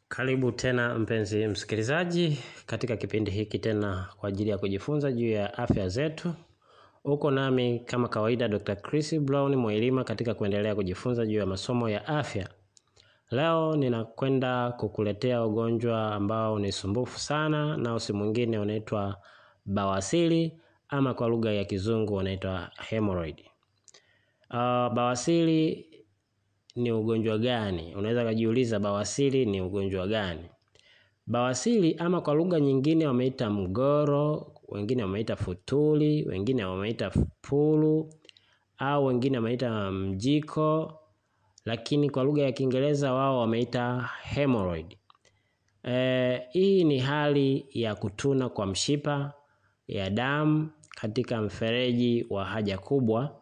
Karibu tena mpenzi msikilizaji katika kipindi hiki tena kwa ajili ya kujifunza juu ya afya zetu. Uko nami kama kawaida Dr. Chris Brown Mwilima katika kuendelea kujifunza juu ya masomo ya afya. Leo ninakwenda kukuletea ugonjwa ambao ni sumbufu sana na usi mwingine unaitwa bawasiri ama kwa lugha ya kizungu unaitwa hemorrhoid. Bawasiri ni ugonjwa gani? Unaweza kujiuliza bawasiri ni ugonjwa gani? Bawasiri ama kwa lugha nyingine wameita mgoro, wengine wameita futuli, wengine wameita pulu, au wengine wameita mjiko, lakini kwa lugha ya Kiingereza wao wameita hemorrhoid. Hii ni hali ya kutuna kwa mshipa ya damu katika mfereji wa haja kubwa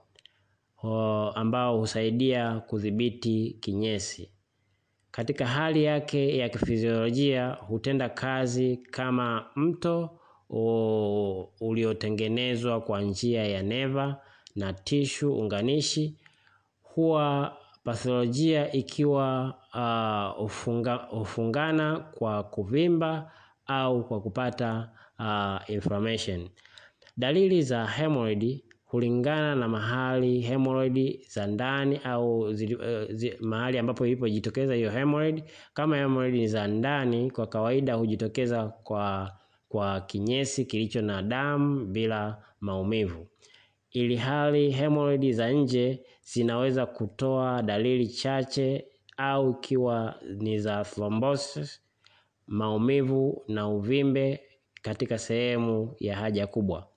ambao husaidia kudhibiti kinyesi. Katika hali yake ya kifiziolojia hutenda kazi kama mto uliotengenezwa kwa njia ya neva na tishu unganishi. Huwa patholojia ikiwa hufungana kwa kuvimba au kwa kupata inflammation. Dalili za hemorrhoid hulingana na mahali hemorrhoid za ndani au mahali ambapo ilipojitokeza hiyo hemorrhoid. Kama hemorrhoid ni za ndani, kwa kawaida hujitokeza kwa kinyesi kilicho na damu bila maumivu. Ili hali hemorrhoid za nje zinaweza kutoa dalili chache au ikiwa ni za thrombosis, maumivu na uvimbe katika sehemu ya haja kubwa.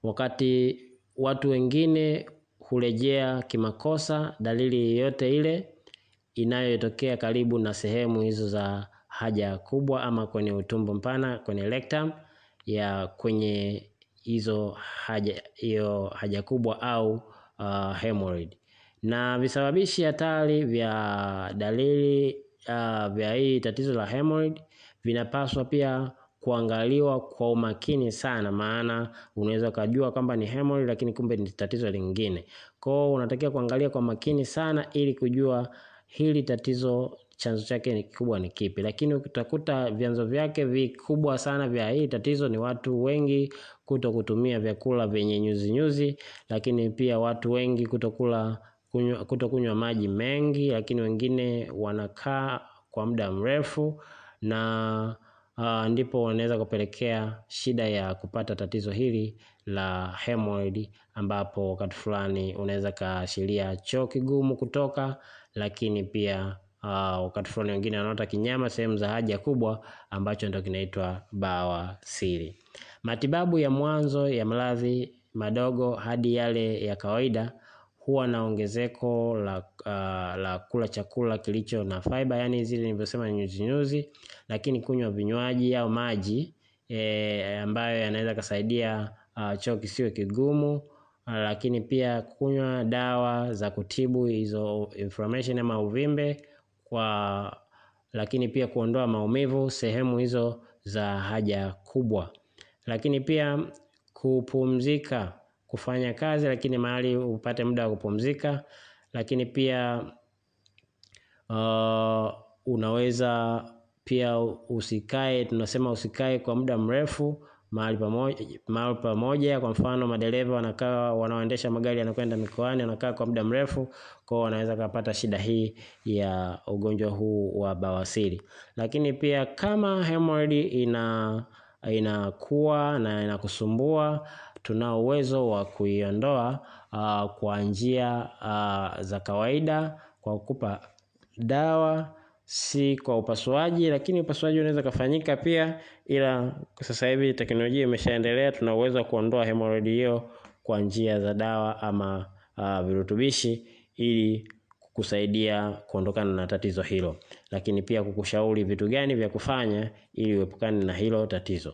Wakati watu wengine hulejea kimakosa dalili yote ile inayotokea karibu na sehemu hizo za haja kubwa ama kwenye utumbo mpana, kwenye rectum ya kwenye hizo haja kubwa au hemorrhoid. Na visababishi hatari vya dalili vya hii tatizo la hemorrhoid vinapaswa pia kuangaliwa kwa umakini sana, maana unaweza kujua kwamba ni hemorrhoid lakini kumbe ni tatizo lingine. Kwa hiyo unatakiwa kuangalia kwa makini sana ili kujua hili tatizo chanzo chake ni kikubwa ni kipi. Lakini utakuta vyanzo vyake vikubwa sana vya hii tatizo ni watu wengi kutokutumia vyakula vyenye nyuzi nyuzi, lakini pia watu wengi kutokunywa maji mengi, lakini wengine wanakaa kwa muda mrefu na ndipo wanaweza kupelekea shida ya kupata tatizo hili la hemorrhoid, ambapo wakati fulani unaweza kaashiria choo kigumu kutoka, lakini pia wakati fulani wengine wanaota kinyama sehemu za haja kubwa ambacho ndio kinaitwa bawasiri. Matibabu ya mwanzo ya maradhi madogo hadi yale ya kawaida huwa na ongezeko la kula chakula kilicho na fiber, yani zile nilivyosema nyuzi nyuzi, lakini kunywa vinywaji au maji ambayo yanaweza kusaidia choo kisiwe kigumu, lakini pia kunywa dawa za kutibu hizo inflammation ama uvimbe lakini pia kuondoa maumivu sehemu hizo za haja kubwa. Lakini pia kupumzika, kufanya kazi lakini mahali upate muda wa kupumzika. Lakini pia unaweza pia tunasema usikae kwa muda mrefu mahali pamoja. Kwa mfano madereva wanaoendesha magari yanakwenda mikoani wanakaa kwa muda mrefu, kwa hiyo wanaweza kupata shida hii ya ugonjwa huu wa bawasiri. Lakini pia kama hemorrhoid inakuwa na inakusumbua, tunao uwezo wa kuiondoa kwa njia za kawaida kwa kukupa dawa, si kwa upasuaji, lakini upasuaji unaweza kufanyika pia, ila sasa hivi teknolojia imeshaendelea, tuna uwezo wa kuondoa hemorrhoid hiyo kwa njia za dawa ama virutubishi ili kukusaidia kuondokana na tatizo hilo, lakini pia kukushauri vitu gani vya kufanya ili uepukane na hilo tatizo.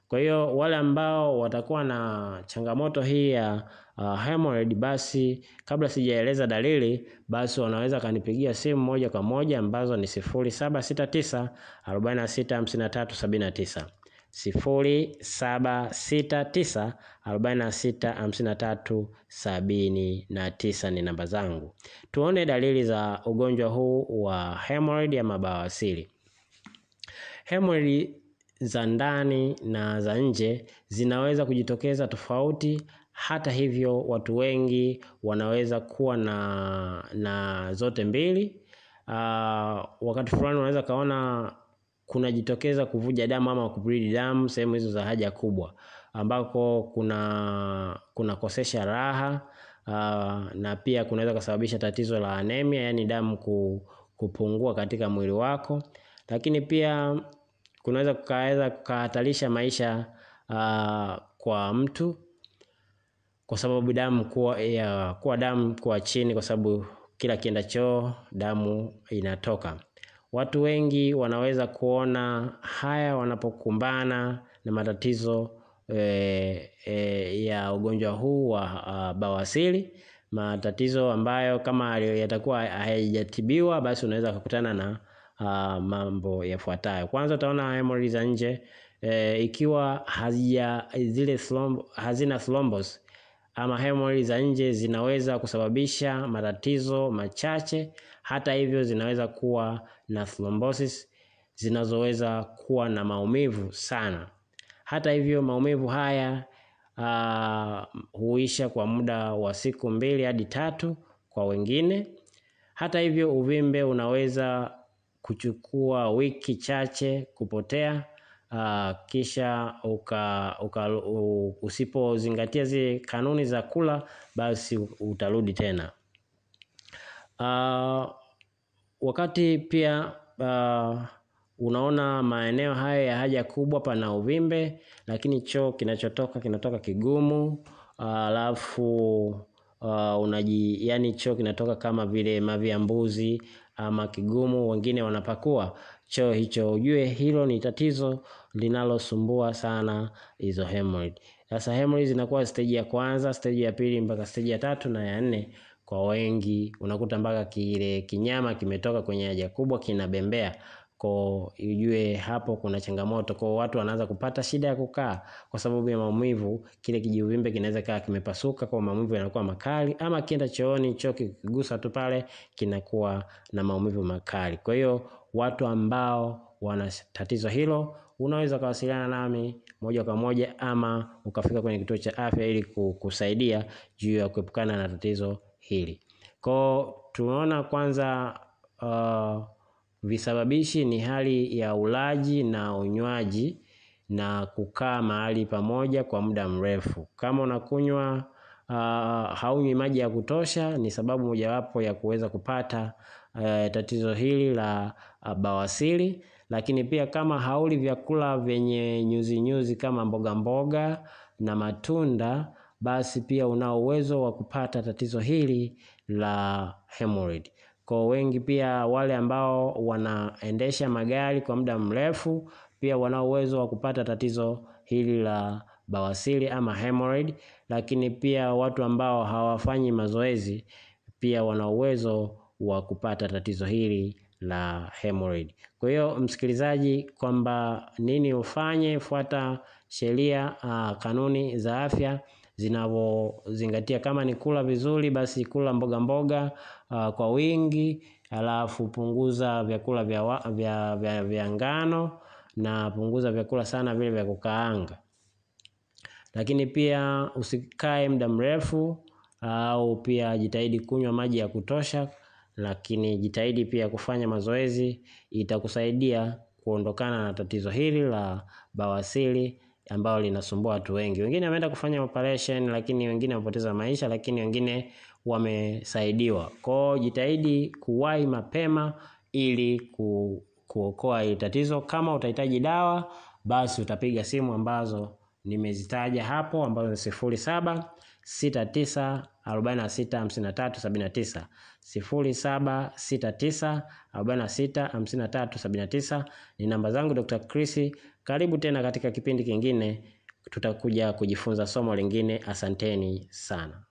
Kwa hiyo wale ambao watakuwa na changamoto hii ya hemorrhoid, basi kabla sijaeleza dalili, basi wanaweza kanipigia simu moja kwa moja ambazo ni 0769 46 53 79. 0769465379 ni namba zangu. Tuone dalili za ugonjwa huu wa hemorrhoid ama bawasiri. Hemorrhoid za ndani na za nje zinaweza kujitokeza tofauti. Hata hivyo watu wengi wanaweza kuwa na zote mbili. Wakati fulani unaweza kaona kunajitokeza kuvuja damu ama kubleed damu sehemu hizo za haja kubwa, ambako kuna kosesha raha, na pia kunaweza kusababisha tatizo la anemia, yani damu kupungua katika mwili wako. Lakini pia kunaweza kuhatarisha maisha kwa mtu, kwa sababu damu kuwa chini, kwa sababu kila kienda choo damu inatoka. Watu wengi wanaweza kuona haya wanapokumbana na matatizo ya ugonjwa huu wa bawasiri, matatizo ambayo kama yatakuwa hayajatibiwa basi unaweza kukutana na mambo yafuatayo. Kwanza utaona hemorrhoid za nje ikiwa hazina thrombus ama hemorrhoid za nje zinaweza kusababisha matatizo machache. Hata hivyo zinaweza kuwa na thrombosis zinazoweza kuwa na maumivu sana. Hata hivyo maumivu haya huisha kwa muda wa siku 2 hadi 3 kwa wengine. Hata hivyo uvimbe unaweza kuchukua wiki chache kupotea, kisha usipozingatia zile kanuni za kula basi utarudi tena. Wakati pia unaona maeneo haya ya haja kubwa pana uvimbe, lakini choo kinatoka kigumu, alafu yani choo kinatoka kama vile mavi ya mbuzi ama kigumu, wengine wanapakua choo hicho, ujue hilo ni tatizo linalosumbua sana hizo hemorrhoid. Sasa hemorrhoid zinakuwa stage ya kwanza, stage ya pili mpaka stage ya 3 na ya 4. Kwa wengi unakuta mpaka kile kinyama kimetoka kwenye haja kubwa kinabembea. Kwa ujue hapo kuna changamoto, kwa watu wanaanza kupata shida ya kukaa kwa sababu ya maumivu. Kile kijiuvimbe kinaweza kaa kimepasuka, kwa maumivu yanakuwa makali, ama kienda chooni choo kigusa tu pale kinakuwa na maumivu makali. Kwa hiyo watu ambao wana tatizo hilo unaweza kuwasiliana nami moja kwa moja ama ukafika kwenye kituo cha afya ili kusaidia juu ya kuepukana na tatizo hili. Kwa tunaona kwanza visababishi ni hali ya ulaji na unywaji na kukaa mahali pamoja kwa muda mrefu. Kama unakunywa haunywi maji ya kutosha, ni sababu mojawapo ya kuweza kupata tatizo hili la bawasiri. Lakini pia kama hauli vyakula vyenye nyuzi kama mboga na matunda, basi pia una uwezo wa kupata tatizo hili la hemorrhoid. Kwa wengi pia wale ambao wanaendesha magari kwa muda mrefu pia wana uwezo wa kupata tatizo hili la bawasiri ama hemorrhoid. Lakini pia watu ambao hawafanyi mazoezi pia wana uwezo wa kupata tatizo hili la hemorrhoid. Kwa hiyo msikilizaji, kwamba nini ufanye, fuata sheria, kanuni za afya zinavyozingatia. Kama ni kula vizuri, basi kula mboga kwa wingi, alafu punguza vyakula vya ngano na punguza vyakula sana vile vya kukaanga. Lakini pia usikae muda mrefu, au pia jitahidi kunywa maji ya kutosha. Lakini jitahidi pia kufanya mazoezi, itakusaidia kuondokana na tatizo hili la bawasiri ambao linasumbua watu wengi. Wengine wameenda kufanya operation, lakini wengine wamepoteza maisha, lakini wengine wamesaidiwa. Kwa jitahidi kuwahi mapema ili kuokoa hili tatizo. Kama utahitaji dawa, basi utapiga simu ambazo nimezitaja hapo, ambazo ni 0769465379 0769465379 ni namba zangu. Dr. Chris, karibu tena katika kipindi kingine, tutakuja kujifunza somo lingine. Asanteni sana.